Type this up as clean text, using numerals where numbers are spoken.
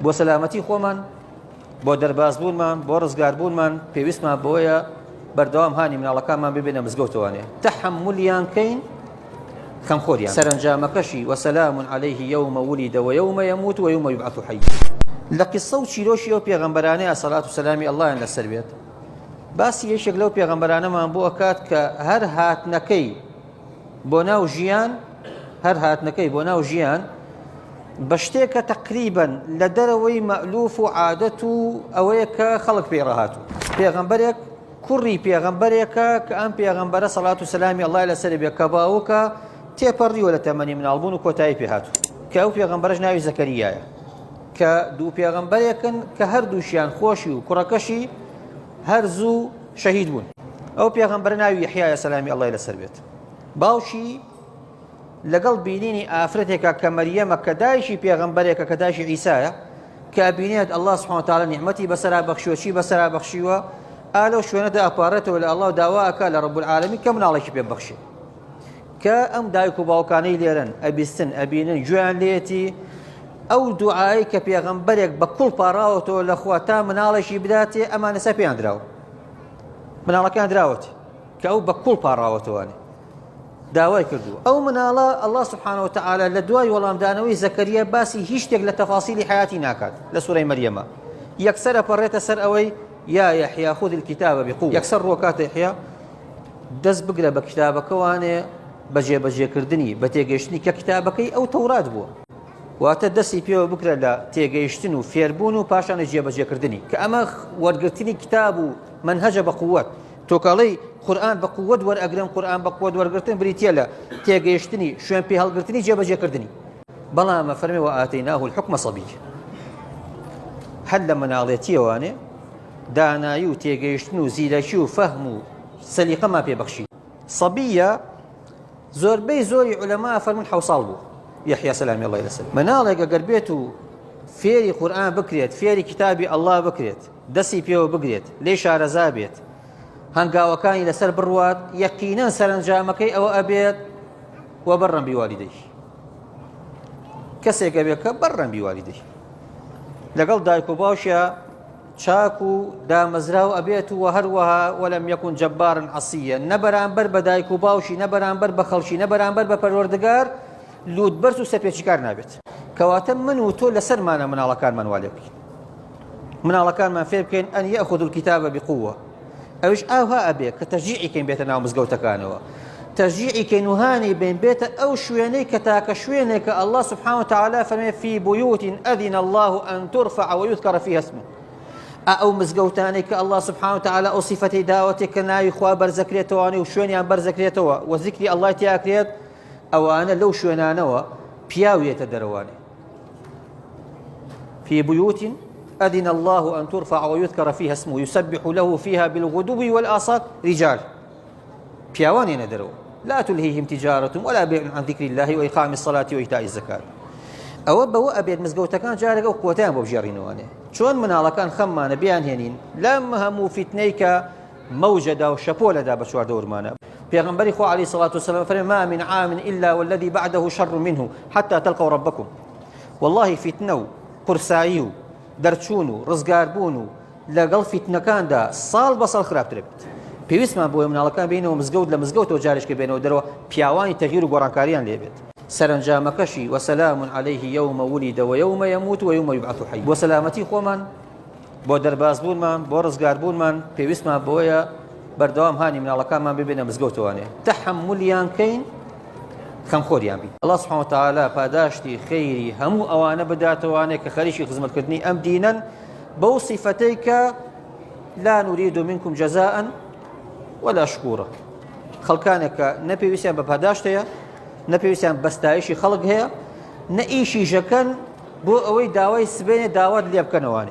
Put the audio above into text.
بۆ سەلامەتی خۆمان، بۆ دەربازبوونمان، بۆ ڕزگاربوونمان پێویستمان بۆیە بەردەوام هانی مناڵەکانمان ببێنە مزگەوتەوانێ تەحەمولیان کەین خەمخۆریان. سەرنجامەکەشی وەسەلامون عەلەیه یەومە وولیدە وەیەومە یەموت وەیەومە یوبعەث حەیە. لە قیسە و چیرۆشی ئەو پێغەمبەرانەیە سەڵات و سەلامی ئەڵڵایان لەسەر بێت، باسی یەکێک لەو پێغەمبەرانەمان بۆ ئەکات کە هەر هاتنەکەی بۆ ناو ژیان بە شتێکە تەقریبەن لە دەرەوەی مەئلوف و عادەت و ئەوەیە کە خەڵک پێڕەهاتوو. پێغەمبەرێک کوڕی پێغەمبەرێکە کە ئەم پێغەمبەرە سەڵات و سەلامی ئەڵڵای لەسەر بێت کە باوکە تێپەڕیوە لە تەمەنی مناڵبوون و کۆتایی پێهاتوو، کە ئەو پێغەمبەرەش ناوی زەکەریایە، کە دوو پێغەمبەرێکن کە هەردووشیان خۆشی و کوڕەکەشی هەرزوو شەهید بوون. ئەو پێغەمبەرە ناوی یەحیایە سەلامی ئەڵڵای لەسەر بێت. باوشی لەگەڵ بینینی ئافرەتێکە کە مەریەمە کە دایشی پێغەمبەرێکە کە دایشی عیسایە کە بینێت ئەڵڵا سوبحانەهو وتەعالا نیعمەتی بەسەرا بەخشیوە چی بەسەرا بەخشیوە ئالەو شوێنەدا ئەپارێتەوە لە ئەڵڵا و داواکە لە ڕەب العالەمین کە مناڵێکی پێ بەخشێ، کە ئەم دایک و باوکانەی لێرن ئەبیستن ئەبینن گوێیان لێتی ئەو دوعایی کە پێغەمبەرێک بە کوڵ پاڕاوەتەوە لە خوا تا مناڵێکی بداتێ ئەمانە سەر پێیان دراوە، مناڵەکان دراوەتی کە ئەو بە کوڵ پاڕاوەتەوەنێ داوای کردووە. ئەو مناڵە ئەڵڵا سوبحانەهو وتەعالا لە دوای وەڵامدانەوەی زەکەریا باسی هیچ شتێک لە تەفاسیلی حیاتی ناکات لە سوورەی مەریەمە، یەکسەر ئەپەڕێتە سەر ئەوەی یا یەحیا خودی الکتابە بقوة، یەکسەر ڕۆکاتە یەحیا دەست بگرە بە کتابەکەوانێ بە جێبەجێکردنی بە تێگەیشتنی کە کتابەکەی ئەو تەورات بووە، واتە دەستی پێوە بکرە لە تێگەیشتن و فێربوون و پاشانە جێبەجێکردنی، کە ئەمە وەرگرتنی کتاب و منهەجە بە قووەت. تۆکاڵەی قورئان بە قووەت وەرئەگرن، قورئان بە قووەت وەرگرتن بریتیە لە تێگەیشتنی شوێن پێ هەڵگرتنی جێبەجێکردنی. بەڵام فەرمێ وئاتەیناه الحوکمە صەبیە، هەر لە مناڵێتیەوانێ دانایی و تێگەیشتن و زیرەکی و فەهم و سەلیقەمان پێبەخشی. صەبیە زۆربەی زۆری عولەما فەرمون 7 ساڵ بوو یەحیا سەلامی ئەڵڵای لەسەر. مناڵێک ئەگەر بێت و فێری قورئان بکرێت، فێری کتابی ئەڵڵا بکرێت، دەستی پێوە بگرێت، لێ شارەزا بێت، هەنگاوەکانی لەسەر بڕوات، یەقینەن سەرنجامەکەی ئەوە ئەبێت وە بەڕەم بیوالیدەی، کەسێک ئەبێت کە بەڕەم بیوالیدەی لەگەڵ دایک و باوشە چاک و دامەزراو ئەبێت و هەروەها وەلەم یەکون جەبارن عەسیە، نەبەرامبەر بە دایک و باوشی، نەبەرامبەر بە خەڵکی، نەبەرامبەر بە پەروەردگار لووتبەرز و سەرپێچیکار نابێت. کەواتە من و تۆ لەسەرمانە مناڵەکانمان وا لێ بکەین، مناڵەکانمان فێر بکەین ئەن یەأخوذ الکتابە بقوة. ئەوش ئاها ئەبێ کە تەشجیعی کەین بێتە ناو مزگەوتەکانەوە، تەشجیعی کەین و هانی بین بێتە ئەو شوێنەی کە تاکە شوێنێکە ئەڵڵا سوبحانەهو وتەعالا فەرمێ فی بویوت ئەذین الله ئەن ترفع ويذكر فيها اسمه. ئەو مزگەوتانەی کە ئەڵڵا سوبحانەهو وتەعالا ئەو سیفەتەی داوەتێک کە ناوی خوا بەرزەکرێتەوە و شوێنیان بەرزەکرێتەوە و ذیکری ئەڵڵای تیاکرێت، ئەوانە لەو شوێنانەوە پیاویێتە دەرەوانێ. في بيوت أذن الله أن ترفع ويذكر فيها اسمه يسبح له فيها بالغدو والآصال رجال بياواني ندروا لا تلهيهم تجارة ولا بيع عن ذكر الله وإقام الصلاة وإيتاء الزكاة. أو بوا أبيض مزجوتكان جارك أو قوتان بوجارينوانه شون من على كان خمان بيان هنين لما هم فتنيك موجدة وشبولة دا بشوار دور مانا. پیغمبر خو عليه الصلاة والسلام فرمى ما من عام إلا والذي بعده شر منه حتى تلقوا ربكم. والله فتنو قرسايو درچونو رزگاربونو لەگەڵ فتنەکاندا ساڵ بە ساڵ خراپتر بێت. پێویستمان بۆیە مناڵەکان بینەوە مزگەوت لە مزگەوتەوە جارێککە بێنەوە دەرەوە پیاوانی تەغییر و گۆڕانکاریان لێ بێت. سەرنجامەکەشی وەسەلامون عەلەیه یەومە وولیدە وەیەومە یەموت وەیەومە یوبعەث حەیە. بۆ سەلامەتی خۆمان، بۆ دەربازبوونمان، بۆ ڕزگاربوونمان پێویستمان بۆیە بەردەوام هانی مناڵەکانمان ببێنە مزگەوتەوانێ تەحەمولیان کەین خەمخۆریان بین. الله سبحانه وتعالى پاداشتی خەیری هەموو ئەوانە بداتەوانێ کە خەریکی خزمەتکردنی ئەم دینەن بەو سیفەتەی کە لا نريد منكم جزاء ولا شكورا. خەڵکانێک کە نەپێویستیان بە پاداشت هەیە، نەپێویستیان بەستایشی خەڵک هەیە، نە ئیشی ژەکەن بۆ ئەوەی داوای سبێنێ داوات لێ بکەنەوانێ.